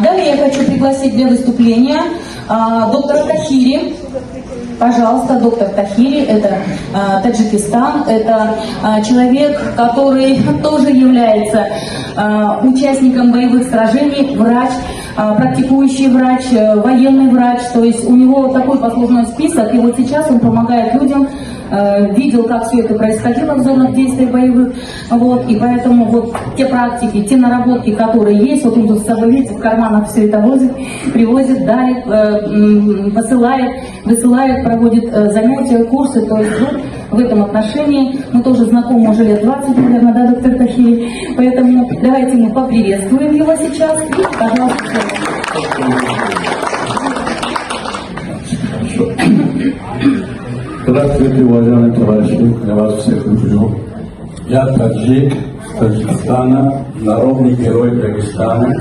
Далее я хочу пригласить для выступления доктора Тахири. Пожалуйста, доктор Тахири, это Таджикистан, это человек, который тоже является участником боевых сражений, врач, практикующий врач, военный врач, то есть у него такой послужной список, и вот сейчас он помогает людям, видел, как все это происходило в зонах действий боевых, вот, и поэтому вот те практики, те наработки, которые есть, вот он тут с собой, видите, в карманах все это возит, привозит, дарит, высылает, проводит занятия, курсы, то есть вот, в этом отношении мы тоже знакомы уже лет 20, наверное, да, доктор Тахири, поэтому давайте мы поприветствуем его сейчас, и, пожалуйста, Здравствуйте, уважаемые товарищи, я вас всех люблю. Я таджик Таджикистана, народный герой Дагестана,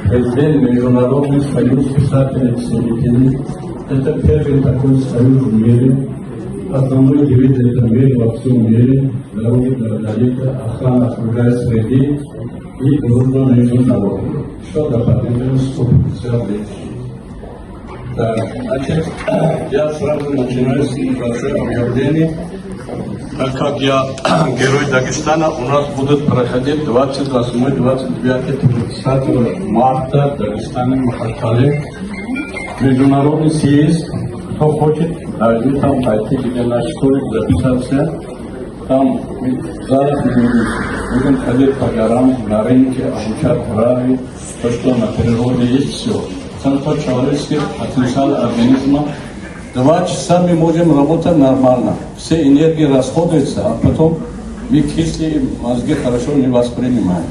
президент Международный союз писателей-исследователей. Это первый такой союз в мире. Основной девиз этого мира во всем мире – здоровье народа, охрана окружающей среды и дружба между народами. Что дополнительно 150 лет. Да, значит, я сразу начинаю с небольшого объявления. Так как я герой Дагестана, у нас будут проходить 28, 29, 30 марта в Дагестане, Махачкале, международный съезд. Кто хочет, должны там пойти, где на школе записаться. Там зараз будем ходить по горам, на рынке, обучать травы, то, что на природе есть все. Центр человеческих потенциал организма. 2 часа мы можем работать нормально. Все энергии расходуются, а потом мы кислые мозги хорошо не воспринимаем.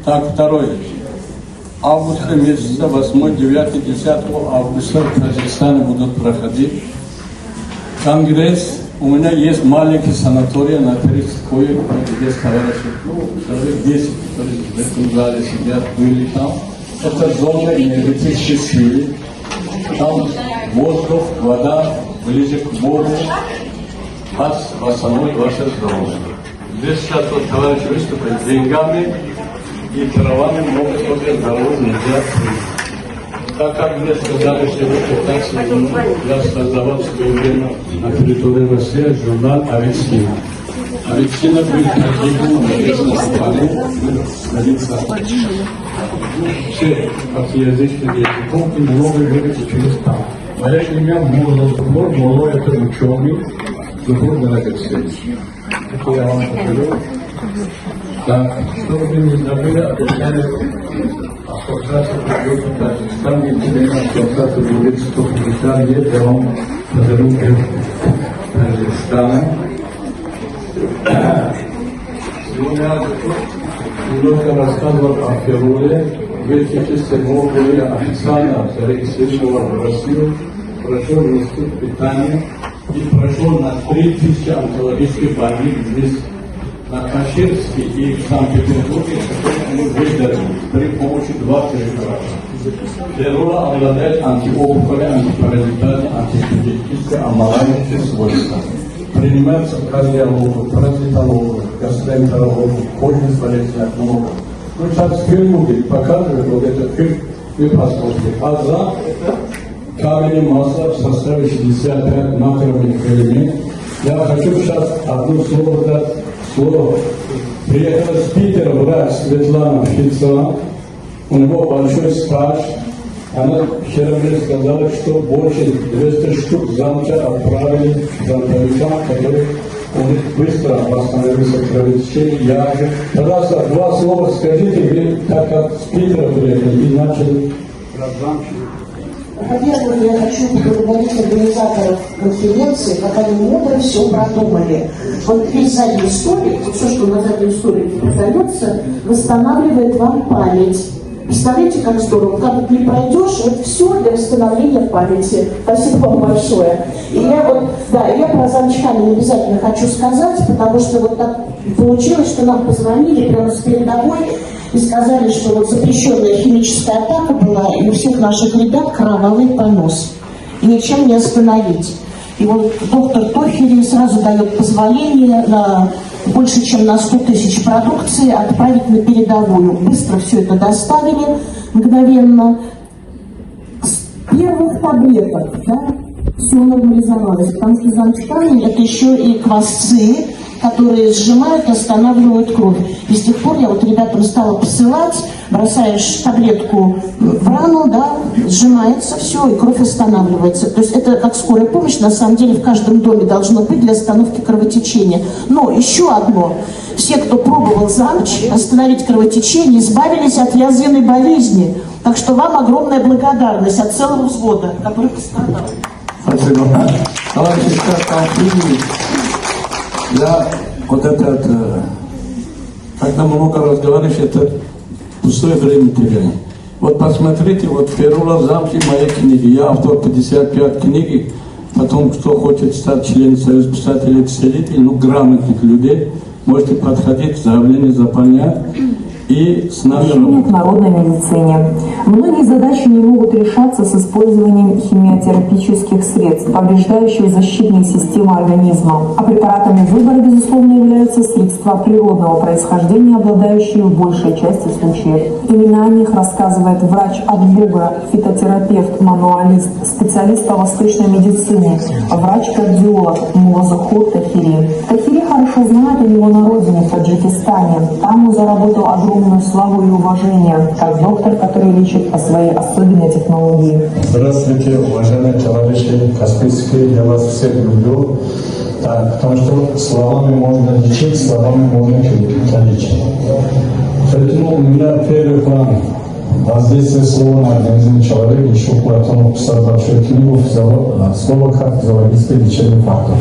Так, второе. Августа месяца, 8, 9, 10 августа в Таджикистане будут проходить конгресс. У меня есть маленький санаторий на 30 коек, где товарищи, человек 10, которые в этом зале сидят, были там. Это зона энергетической силы. Там воздух, вода, ближе к Богу, вас восстановит ваше здоровье. Здесь сейчас вот товарищи выступают деньгами, и караваны могут тоже здоровье нельзя. Так как мне сказали, что это так сложно, я создавал в свое время на территории России журнал «Авицкина». Авицкина будет годится все язычные языков и много говорит через там. Мое имя Мулла Зубур, Мулла это ученый, Зубур Драгоценный. Это я вам покажу. Так, чтобы вы не забыли, обещали ассоциацию продуктов Таджикистана, и теперь ассоциация будет 150 лет, я вам подарю Таджикистана. Сегодня я немного рассказывал о Перуле. В 2007 году я официально зарегистрировал в Россию, прошел институт питания и прошел на 3000 онкологических больниц здесь, на Каширске и в Санкт-Петербурге, которые мы выдали при помощи 2 препарата. Перула обладает антиопухолевой, антипаразитарной, антисептической, омоложающей свойствами. Принимается кардиологу, паразитологу, гастроэнтерологу, кожных болезней много. Ну, сейчас фильм будет показывать, вот этот фильм, вы посмотрите. Аза – это каменное масло в составе 65 натриевых элементов. Я хочу сейчас одно слово дать. Слово. Приехала с Питера врач Светлана Фицова. У него большой стаж. Она вчера мне сказала, что больше 200 штук замча отправили фронтовикам, которые у них быстро восстановился кровотечение. Я же раз, 2 слова скажите, вы так как с Питера приехали и начали разzamчивать. Во-первых, я хочу поблагодарить организаторов конференции, как они мудро все продумали. Вот весь задний столик, все, что на заднем столике продается, восстанавливает вам память. Представляете, как здорово, как не пройдешь, вот все для восстановления памяти. Спасибо вам большое. И я вот, да, я про замчками обязательно хочу сказать, потому что вот так получилось, что нам позвонили прямо с передовой и сказали, что вот запрещенная химическая атака была, и у всех наших ребят кровавый понос. И ничем не остановить. И вот доктор Тахири сразу дает позволение на больше, чем на 100 000 продукции отправить на передовую. Быстро все это доставили. мгновенно. С первых таблеток, да, все нормализовалось, потому что замчкани это еще и квасцы, которые сжимают, останавливают кровь. И с тех пор я вот ребятам стала посылать, бросаешь таблетку в рану, да, сжимается все, и кровь останавливается. То есть это как скорая помощь, на самом деле в каждом доме должно быть для остановки кровотечения. Но еще одно. Все, кто пробовал замч, остановить кровотечение, избавились от язвенной болезни. Так что вам огромная благодарность от целого взвода, который пострадал. Спасибо. Товарищи, я вот когда много разговариваешь, это пустое время теряю. Вот посмотрите, вот первый раз замки моей книги. Я автор 55 книг. Потом, кто хочет стать членом Союза писателей-целителей, грамотных людей, можете подходить, заявление заполнять и с нами к народной медицине. Многие задачи не могут решаться с использованием химиотерапических средств, повреждающих защитные системы организма. А препаратами выбора, безусловно, являются средства природного происхождения, обладающие в большей части случаев. Именно о них рассказывает врач от Бога, фитотерапевт, мануалист, специалист по восточной медицине, врач-кардиолог Мулазахур Тахири. Тахири хорошо знает у него на родине, в Таджикистане. Там он заработал огромную славу и уважение, как доктор, который лечит по своей особенной технологии. Здравствуйте, уважаемые товарищи Каспийские, я вас всех люблю, потому что словами можно лечить, словами можно калечить. Поэтому у меня первый план воздействие слова на организм человека, еще Платон написал большую книгу «Слово как зоологическое лечение фактов».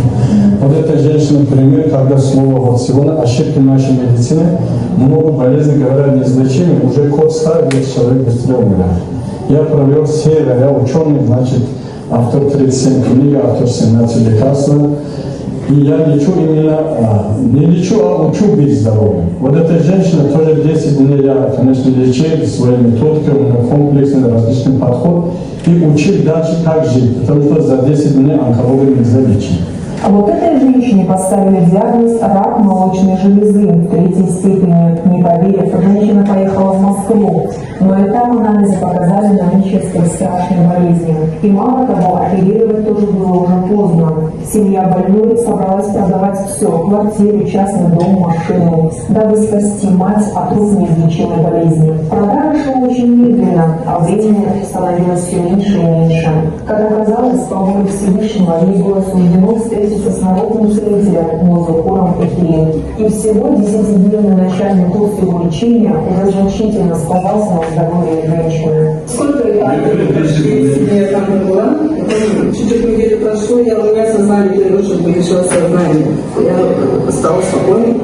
Вот эта женщина пример, когда слово, вот сегодня ошибки нашей медицины, много болезней говорят неизлечимы, уже код ставит, человек быстрее умирает. Я провел серию, я ученый, значит, автор 37 книг, автор 17 лекарств. И я лечу именно, не лечу, а учу быть здоровым. Вот эта женщина тоже 10 дней я, конечно, лечил своей методикой, у меня комплексный различный подход, и учил дальше, как жить, потому что за 10 дней онкологию нельзя лечить. А вот этой женщине поставили диагноз рак молочной железы в 3-й степени. Не поверив, женщина поехала в Москву, но и там анализы показали наличие столь страшной болезни. И мало того, оперировать тоже было уже поздно. Семья больной собралась продавать все: квартиру, частный дом, машину, дабы спасти мать от рук неизлечимой болезни. Продажа шла очень медленно, а времени становилось все меньше и меньше. Как оказалось, по воле Всевышнего ей было суждено встретиться с народным целителем Мулазахуром Тахири. И всего 10-дневный начальный курс его лечения уже значительно сказался на здоровье женщины. Сколько я там была, чуть-чуть недели прошло, у меня сознание немножко увеличило сознание. Я стала спокойной.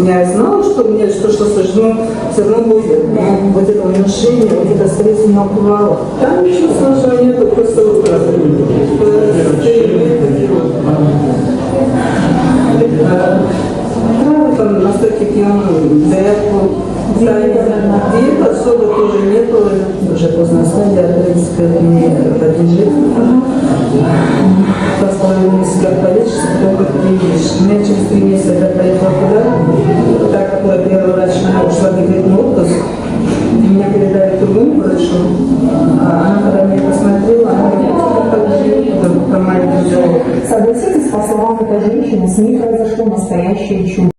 Я знала, что мне что суждено, все равно будет. Но вот это уменьшение, вот это стресс меня упало. Там ничего сложного нету, просто там настолько пьяную заявку. Диета особо тоже нету, уже поздно стадия, артерическая мне подлежит. Поставили себя количество, только ты видишь. У меня через 3 месяца я поехала туда, так как я первый врач, она ушла в декретный отпуск, меня передали другому врачу, а она, когда меня посмотрела, она говорит, Согласитесь, по словам этой женщины, с ней произошло настоящее чудо.